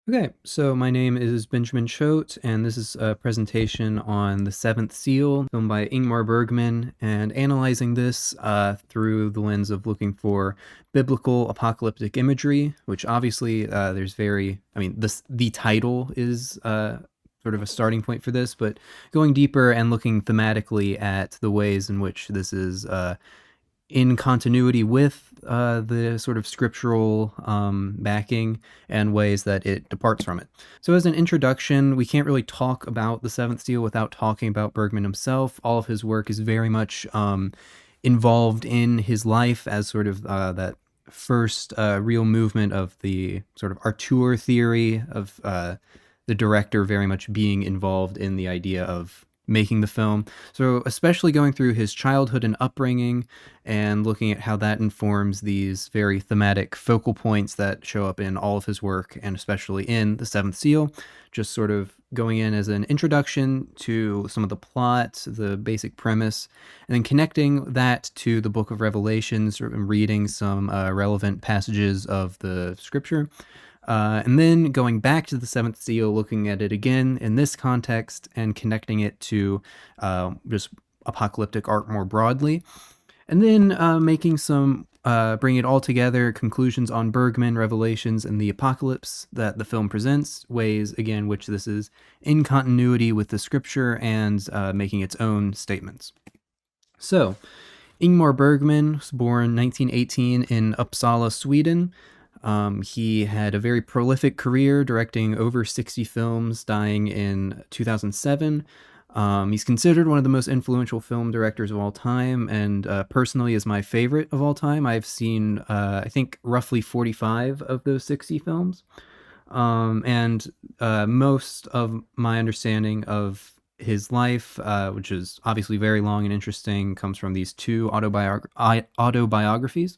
Okay, so my name is Benjamin Choate, and this is a presentation on The Seventh Seal, film by Ingmar Bergman, and analyzing this through the lens of looking for biblical apocalyptic imagery, which obviously the title is sort of a starting point for this, but going deeper and looking thematically at the ways in which this is in continuity with the sort of scriptural backing and ways that it departs from it. So, as an introduction, we can't really talk about the Seventh Seal without talking about Bergman himself. All of his work is very much involved in his life as sort of that first real movement of the sort of auteur theory of the director very much being involved in the idea of making the film. So, especially going through his childhood and upbringing and looking at how that informs these very thematic focal points that show up in all of his work and especially in The Seventh Seal, just sort of going in as an introduction to some of the plot, the basic premise, and then connecting that to the book of Revelations, and reading some relevant passages of the scripture. And then going back to the Seventh Seal, looking at it again in this context and connecting it to just apocalyptic art more broadly. And then bring it all together, conclusions on Bergman, Revelations, and the apocalypse that the film presents, ways, again, which this is in continuity with the scripture and making its own statements. So, Ingmar Bergman was born 1918 in Uppsala, Sweden. He had a very prolific career, directing over 60 films, dying in 2007. He's considered one of the most influential film directors of all time, and personally is my favorite of all time. I've seen, I think, roughly 45 of those 60 films. And most of my understanding of his life, which is obviously very long and interesting, comes from these two autobiographies.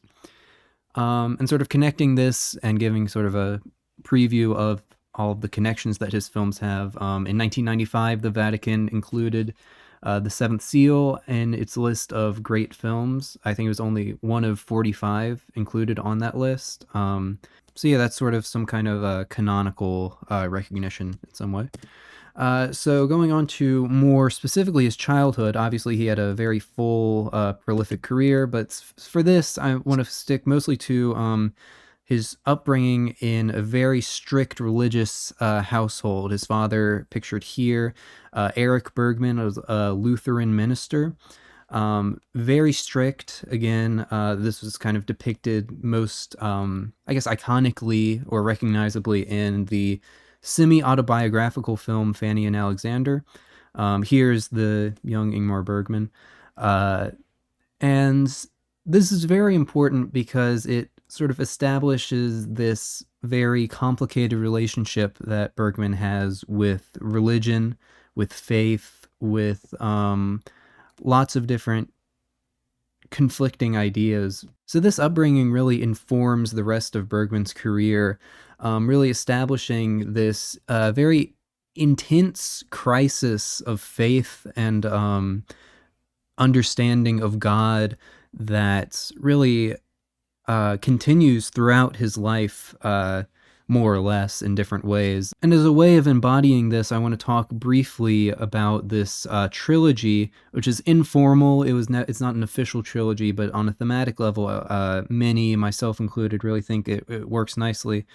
And sort of connecting this and giving sort of a preview of all of the connections that his films have. In 1995, the Vatican included The Seventh Seal in its list of great films. I think it was only one of 45 included on that list. So yeah, that's sort of some kind of canonical recognition in some way. So going on to more specifically his childhood, obviously he had a very full, prolific career, but for this, I want to stick mostly to his upbringing in a very strict religious household. His father, pictured here, Eric Bergman, was a Lutheran minister. Very strict. Again, this was kind of depicted most, I guess, iconically or recognizably in the semi-autobiographical film Fanny and Alexander. Here's the young Ingmar Bergman. And this is very important because it sort of establishes this very complicated relationship that Bergman has with religion, with faith, with lots of different conflicting ideas. So this upbringing really informs the rest of Bergman's career, really establishing this very intense crisis of faith and understanding of God that really continues throughout his life, more or less in different ways. And as a way of embodying this, I want to talk briefly about this trilogy, which is informal. It's not an official trilogy, but on a thematic level, many, myself included, really think it works nicely.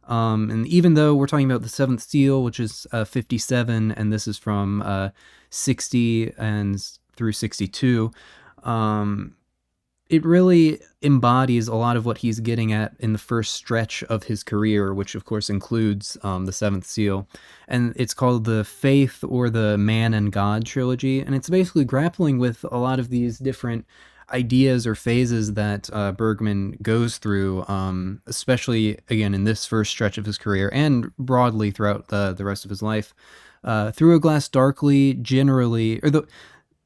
And even though we're talking about The Seventh Seal, which is 57, and this is from 60 and through 62, it really embodies a lot of what he's getting at in the first stretch of his career, which of course includes The Seventh Seal. And it's called the Faith or the Man and God trilogy. And it's basically grappling with a lot of these different ideas or phases that Bergman goes through, especially, again, in this first stretch of his career and broadly throughout the rest of his life. Through a Glass Darkly, generally, or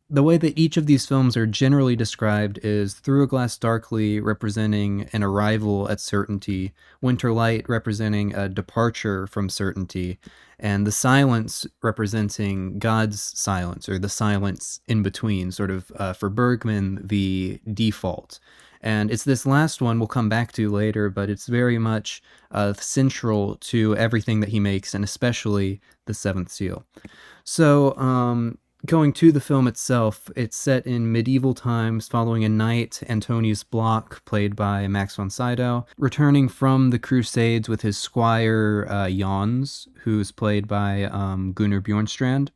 the way that each of these films are generally described is Through a Glass Darkly representing an arrival at certainty, Winter Light representing a departure from certainty, and The Silence representing God's silence, or the silence in between, sort of, for Bergman, the default. And it's this last one we'll come back to later, but it's very much central to everything that he makes, and especially the Seventh Seal. So, going to the film itself, it's set in medieval times following a knight, Antonius Block, played by Max von Sydow, returning from the Crusades with his squire, Jons, who's played by Gunnar Bjornstrand.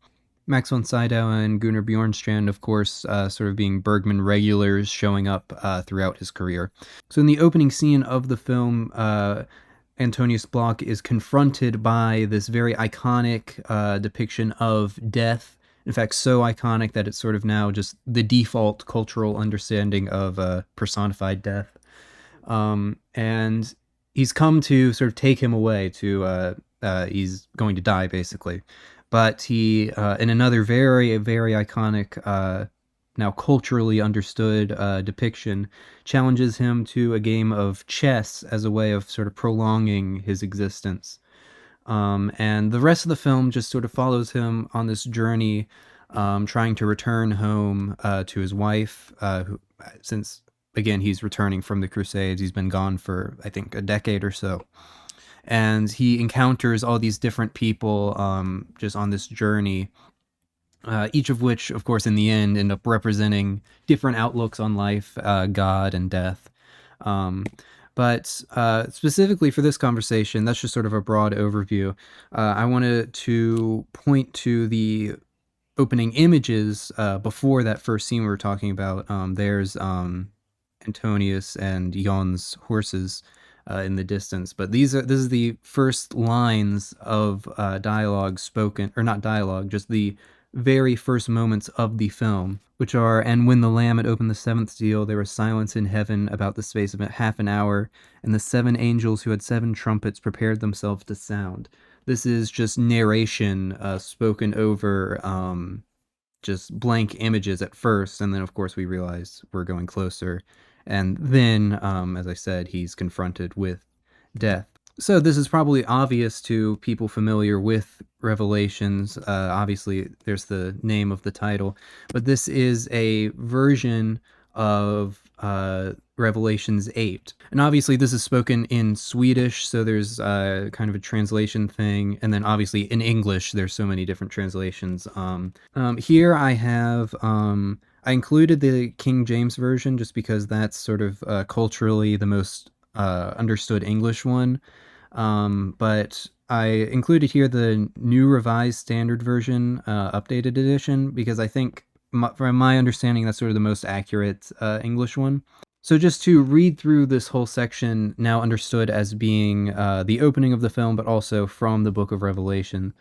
Max von Sydow and Gunnar Bjornstrand, of course, sort of being Bergman regulars showing up throughout his career. So in the opening scene of the film, Antonius Block is confronted by this very iconic depiction of death. In fact, so iconic that it's sort of now just the default cultural understanding of personified death. And he's come to sort of take him away to, he's going to die basically. But he, in another very, very iconic, now culturally understood depiction, challenges him to a game of chess as a way of sort of prolonging his existence. And the rest of the film just sort of follows him on this journey, trying to return home to his wife, who, since, again, he's returning from the Crusades. He's been gone for, I think, a decade or so. And he encounters all these different people just on this journey, each of which, of course, in the end, end up representing different outlooks on life, God, and death. But specifically for this conversation, that's just sort of a broad overview. I wanted to point to the opening images before that first scene we were talking about. There's Antonius and Jon's horses in the distance, but this is the first lines of dialogue spoken, or not dialogue, just the very first moments of the film, which are, "And when the Lamb had opened the seventh seal, there was silence in heaven about the space of half an hour, and the seven angels who had seven trumpets prepared themselves to sound." This is just narration spoken over just blank images at first, and then of course we realize we're going closer. And then, as I said, he's confronted with death. So this is probably obvious to people familiar with Revelations. Obviously, there's the name of the title, but this is a version of Revelations 8. And obviously this is spoken in Swedish, so there's kind of a translation thing. And then obviously in English, there's so many different translations. Here I have... I included the King James Version just because that's sort of culturally the most understood English one. But I included here the New Revised Standard Version, updated edition, because I think, from my understanding, that's sort of the most accurate English one. So just to read through this whole section, now understood as being the opening of the film, but also from the book of Revelation.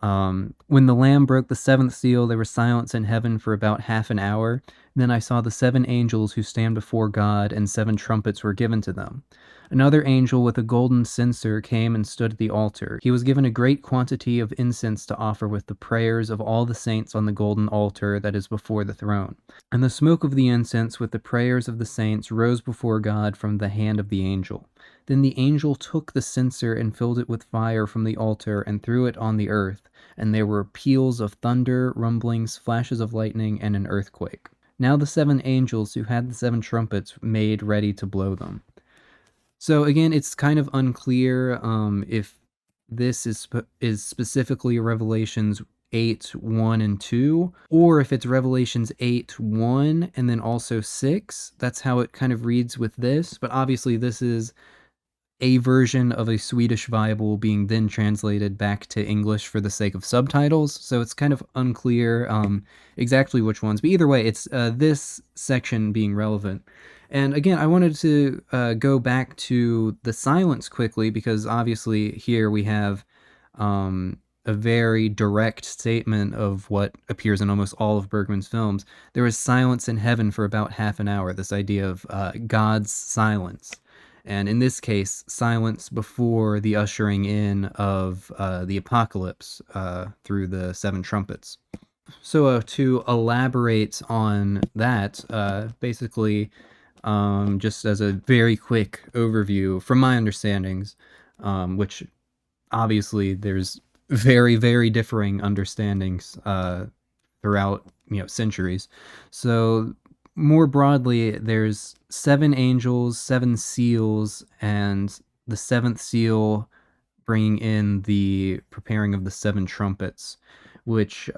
When the Lamb broke the seventh seal, there was silence in heaven for about half an hour. Then I saw the seven angels who stand before God, and seven trumpets were given to them. Another angel with a golden censer came and stood at the altar. He was given a great quantity of incense to offer with the prayers of all the saints on the golden altar that is before the throne. And the smoke of the incense with the prayers of the saints rose before God from the hand of the angel. Then the angel took the censer and filled it with fire from the altar and threw it on the earth, and there were peals of thunder, rumblings, flashes of lightning, and an earthquake. Now the seven angels who had the seven trumpets made ready to blow them. So again, it's kind of unclear if this is specifically Revelations 8, 1, and 2, or if it's Revelations 8, 1, and then also 6. That's how it kind of reads with this, but obviously this is a version of a Swedish Bible being then translated back to English for the sake of subtitles, so it's kind of unclear exactly which ones, but either way, it's this section being relevant. And again, I wanted to go back to the silence quickly, because obviously here we have a very direct statement of what appears in almost all of Bergman's films. There was silence in heaven for about half an hour, this idea of God's silence. And in this case, silence before the ushering in of the apocalypse through the seven trumpets. So to elaborate on that, basically, just as a very quick overview from my understandings, which obviously there's very, very differing understandings throughout centuries. So more broadly, there's 7 angels, 7 seals, and the 7th seal bringing in the preparing of the 7 trumpets, which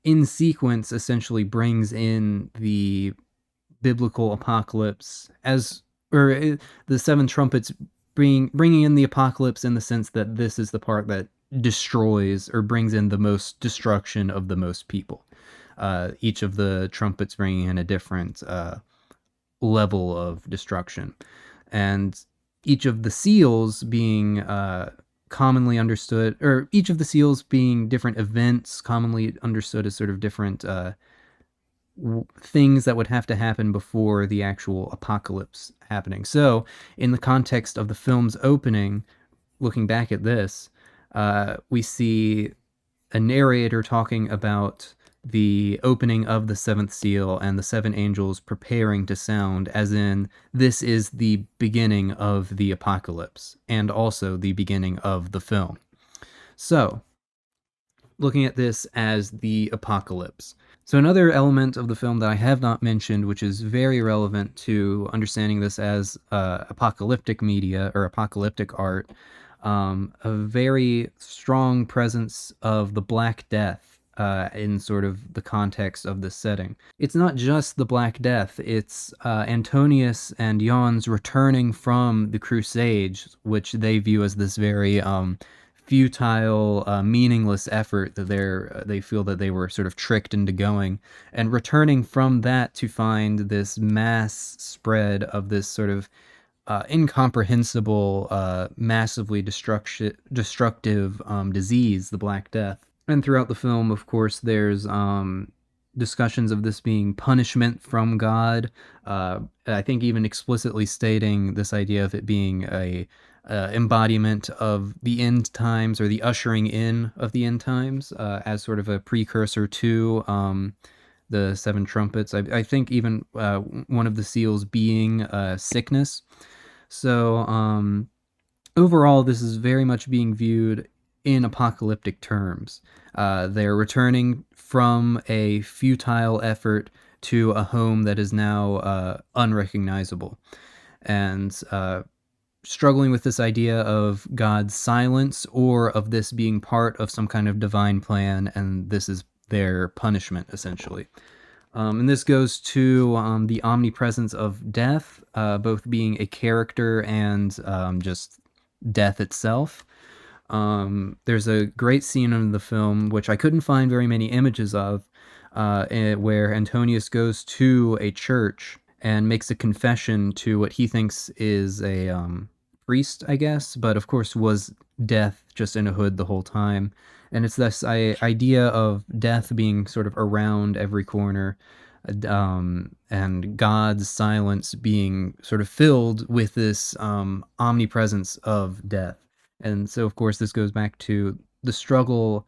in sequence essentially brings in the biblical apocalypse as or the 7 trumpets bringing in the apocalypse in the sense that this is the part that destroys or brings in the most destruction of the most people. Each of the trumpets bringing in a different level of destruction, and each of the seals being commonly understood, or each of the seals being different events commonly understood as sort of different things that would have to happen before the actual apocalypse happening. So, in the context of the film's opening, looking back at this, we see a narrator talking about the opening of the 7th seal and the 7 angels preparing to sound, as in, this is the beginning of the apocalypse and also the beginning of the film. So, looking at this as the apocalypse. So, another element of the film that I have not mentioned, which is very relevant to understanding this as apocalyptic media or apocalyptic art, a very strong presence of the Black Death in sort of the context of this setting. It's not just the Black Death, it's Antonius and Jan's returning from the Crusades, which they view as this very futile, meaningless effort that they feel that they were sort of tricked into going, and returning from that to find this mass spread of this sort of incomprehensible, massively destructive disease, the Black Death. And throughout the film, of course, there's discussions of this being punishment from God. I think even explicitly stating this idea of it being a embodiment of the end times, or the ushering in of the end times, as sort of a precursor to the 7 trumpets. I think even one of the seals being sickness. So overall, this is very much being viewed in apocalyptic terms. They're returning from a futile effort to a home that is now unrecognizable, and struggling with this idea of God's silence, or of this being part of some kind of divine plan, and this is their punishment, essentially. And this goes to the omnipresence of death, both being a character and just death itself. There's a great scene in the film, which I couldn't find very many images of, where Antonius goes to a church and makes a confession to what he thinks is a priest, I guess, but of course was death just in a hood the whole time. And it's this idea of death being sort of around every corner, and God's silence being sort of filled with this omnipresence of death. And so, of course, this goes back to the struggle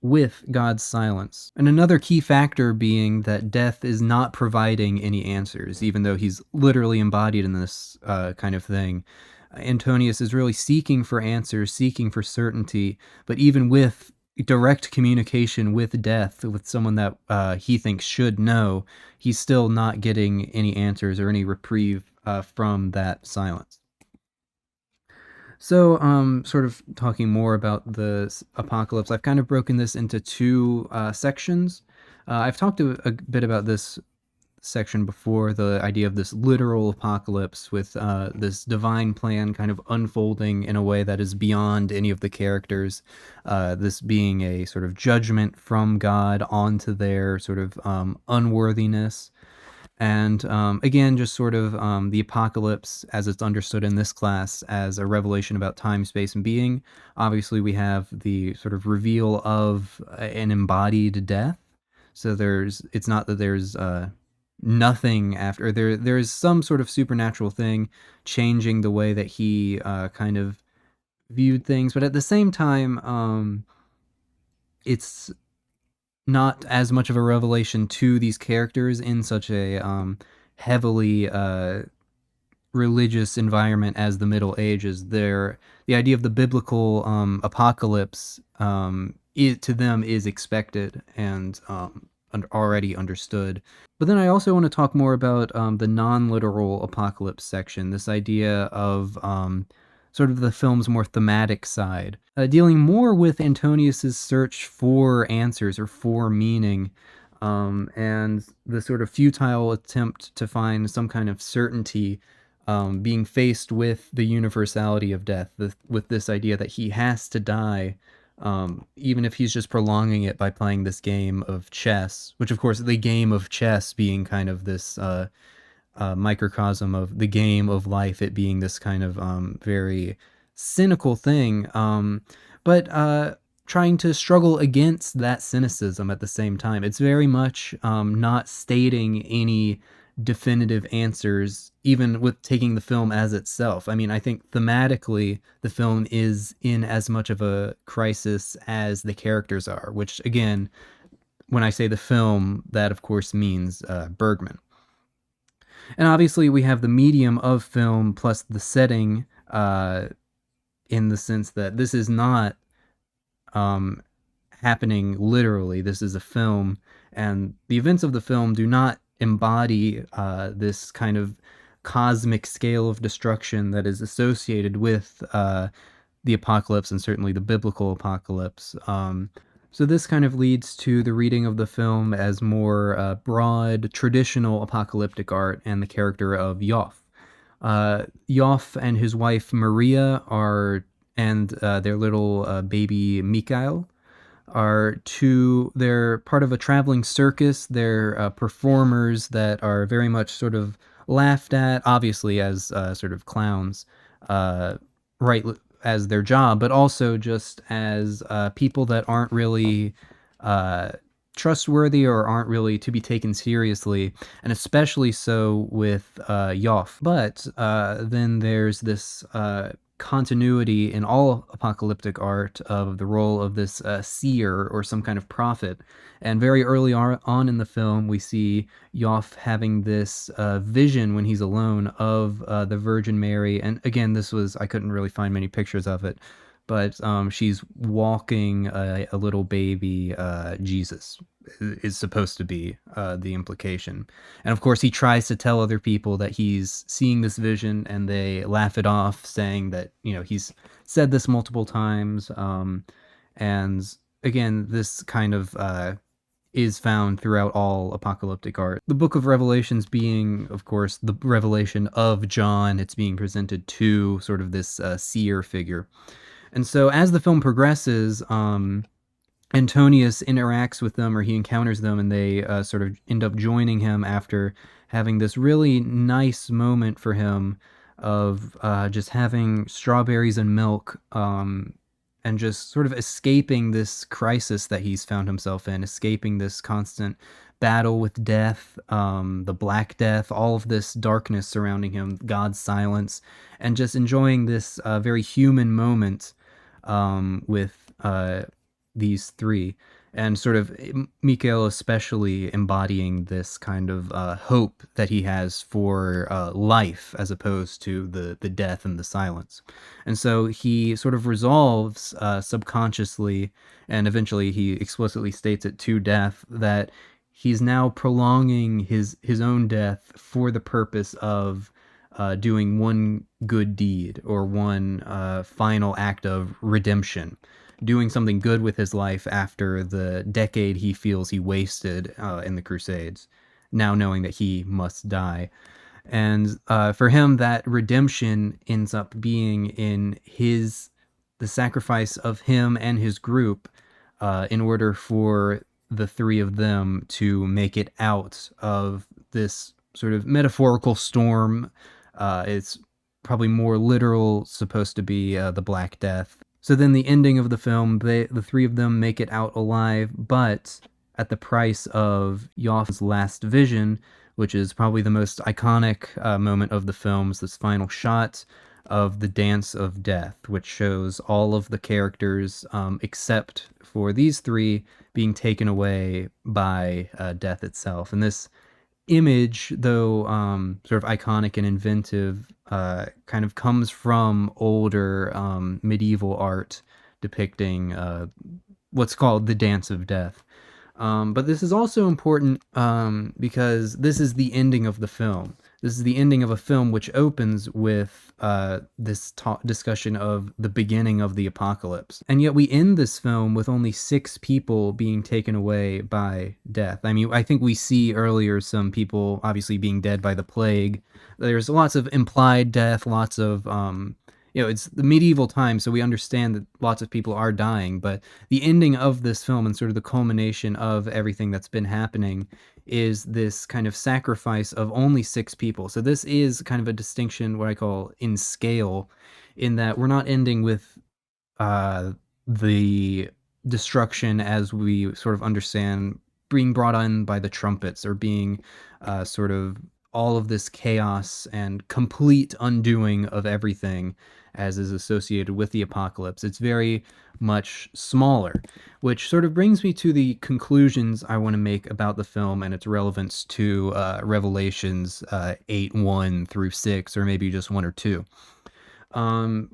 with God's silence. And another key factor being that death is not providing any answers, even though he's literally embodied in this kind of thing. Antonius is really seeking for answers, seeking for certainty, but even with direct communication with death, with someone that he thinks should know, he's still not getting any answers or any reprieve from that silence. So, sort of talking more about the apocalypse, I've kind of broken this into 2 sections. I've talked a bit about this section before, the idea of this literal apocalypse with this divine plan kind of unfolding in a way that is beyond any of the characters, this being a sort of judgment from God onto their sort of unworthiness. And again, just sort of the apocalypse as it's understood in this class as a revelation about time, space, and being. Obviously, we have the sort of reveal of an embodied death. So it's not that there's nothing after. There's some sort of supernatural thing changing the way that he kind of viewed things, but at the same time, it's not as much of a revelation to these characters in such a heavily religious environment as the Middle Ages. The idea of the biblical apocalypse, to them is expected, and already understood. But then I also want to talk more about the non-literal apocalypse section, this idea of sort of the film's more thematic side, dealing more with Antonius's search for answers or for meaning, and the sort of futile attempt to find some kind of certainty, being faced with the universality of death, with this idea that he has to die, even if he's just prolonging it by playing this game of chess, which of course the game of chess being kind of this microcosm of the game of life, it being this kind of very cynical thing, but trying to struggle against that cynicism at the same time. It's very much not stating any definitive answers, even with taking the film as itself. I mean, I think thematically, the film is in as much of a crisis as the characters are, which, again, when I say the film, that of course means Bergman. And obviously, we have the medium of film plus the setting, in the sense that this is not um, happening literally. This is a film, and the events of the film do not embody this kind of cosmic scale of destruction that is associated with the apocalypse and certainly the biblical apocalypse. So this kind of leads to the reading of the film as more broad, traditional apocalyptic art and the character of Yoff. Yoff and his wife Maria and their little baby Mikhail they're part of a traveling circus. They're performers that are very much sort of laughed at, obviously as sort of clowns, uh, right, as their job, but also just as people that aren't really uh, trustworthy or aren't really to be taken seriously, and especially so with Yoff. But then there's this continuity in all apocalyptic art of the role of this seer or some kind of prophet. And very early on in the film, we see Yoff having this vision when he's alone of the Virgin Mary. And again, I couldn't really find many pictures of it, but she's walking a little baby Jesus is supposed to be the implication. And of course, he tries to tell other people that he's seeing this vision, and they laugh it off, saying that, he's said this multiple times. And again, this kind of is found throughout all apocalyptic art. The Book of Revelations being, of course, the revelation of John. It's being presented to sort of this seer figure. And so as the film progresses, Antonius interacts with them, or he encounters them, and they sort of end up joining him after having this really nice moment for him of just having strawberries and milk, and just sort of escaping this crisis that he's found himself in, escaping this constant battle with death, the Black Death, all of this darkness surrounding him, God's silence, and just enjoying this very human moment with these three, and sort of Mikhail especially embodying this kind of hope that he has for life as opposed to the death and the silence. And so he sort of resolves subconsciously, and eventually he explicitly states it to death, that he's now prolonging his own death for the purpose of doing one good deed, or one final act of redemption, doing something good with his life after the decade he feels he wasted in the Crusades, now knowing that he must die. And for him, that redemption ends up being in the sacrifice of him and his group, in order for the three of them to make it out of this sort of metaphorical storm. It's probably more literal, supposed to be the Black Death. So then the ending of the film, the three of them make it out alive, but at the price of Yoff's last vision, which is probably the most iconic moment of the film's this final shot of the Dance of Death, which shows all of the characters, except for these three, being taken away by death itself. And this image, though sort of iconic and inventive, kind of comes from older medieval art depicting what's called the Dance of Death. But this is also important because this is the ending of the film. This is the ending of a film which opens with this discussion of the beginning of the apocalypse. And yet we end this film with only 6 people being taken away by death. I mean, I think we see earlier some people obviously being dead by the plague. There's lots of implied death, lots of it's the medieval time, so we understand that lots of people are dying, but the ending of this film and sort of the culmination of everything that's been happening is this kind of sacrifice of only 6 people. So this is kind of a distinction, what I call in scale, in that we're not ending with uh, the destruction as we sort of understand being brought on by the trumpets, or being sort of all of this chaos and complete undoing of everything as is associated with the apocalypse. It's very much smaller, which sort of brings me to the conclusions I want to make about the film and its relevance to Revelations 8:1 through 6, or maybe just 1 or 2.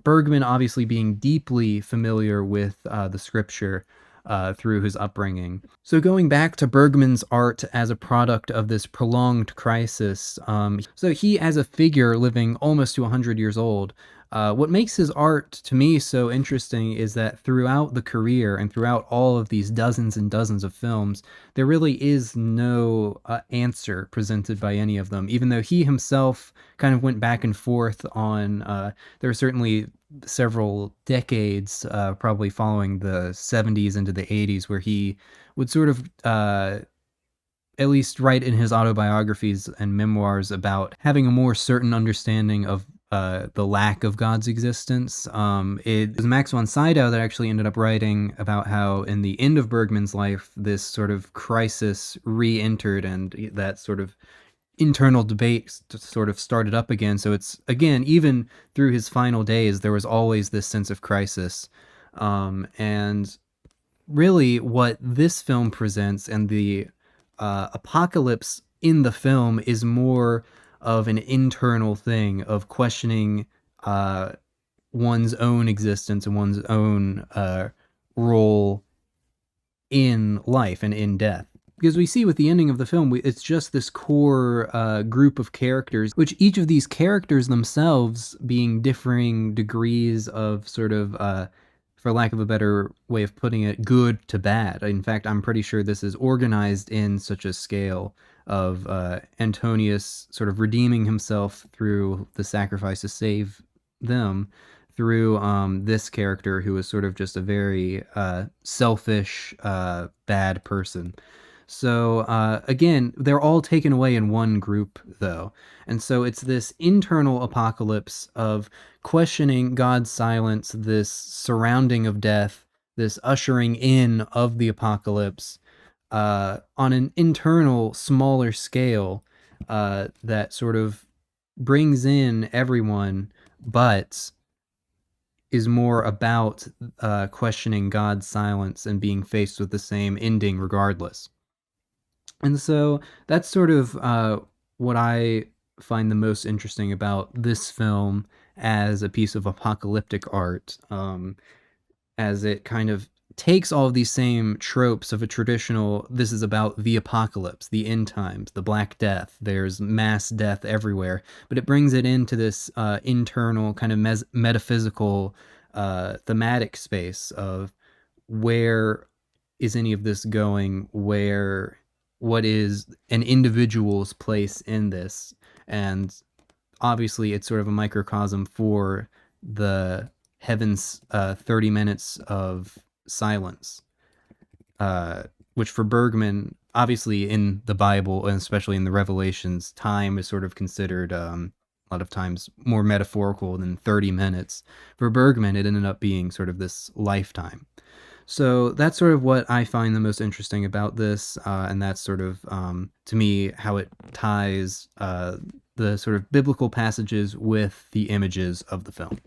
Bergman obviously being deeply familiar with the scripture through his upbringing. So going back to Bergman's art as a product of this prolonged crisis, so he as a figure living almost to 100 years old, what makes his art to me so interesting is that throughout the career and throughout all of these dozens and dozens of films, there really is no answer presented by any of them, even though he himself kind of went back and forth on there are certainly several decades, probably following the 70s into the 80s, where he would sort of at least write in his autobiographies and memoirs about having a more certain understanding of the lack of God's existence. It was Max von Sydow that actually ended up writing about how, in the end of Bergman's life, this sort of crisis re-entered, and that sort of internal debate sort of started up again. So it's, again, even through his final days, there was always this sense of crisis. And really what this film presents, and the apocalypse in the film, is more of an internal thing of questioning one's own existence and one's own role in life and in death. Because we see with the ending of the film, it's just this core group of characters, which each of these characters themselves being differing degrees of sort of, for lack of a better way of putting it, good to bad. In fact, I'm pretty sure this is organized in such a scale of Antonius sort of redeeming himself through the sacrifice to save them, through this character who is sort of just a very selfish, bad person. So again, they're all taken away in one group, though. And so it's this internal apocalypse of questioning God's silence, this surrounding of death, this ushering in of the apocalypse on an internal, smaller scale that sort of brings in everyone, but is more about questioning God's silence and being faced with the same ending regardless. And so that's sort of what I find the most interesting about this film as a piece of apocalyptic art, as it kind of takes all of these same tropes of a traditional, this is about the apocalypse, the end times, the Black Death, there's mass death everywhere, but it brings it into this internal kind of metaphysical thematic space of where is any of this going, what is an individual's place in this. And obviously it's sort of a microcosm for the heaven's 30 minutes of silence, which for Bergman, obviously in the Bible and especially in the Revelations, time is sort of considered a lot of times more metaphorical than 30 minutes. For Bergman, it ended up being sort of this lifetime. So that's sort of what I find the most interesting about this, and that's sort of, to me, how it ties the sort of biblical passages with the images of the film.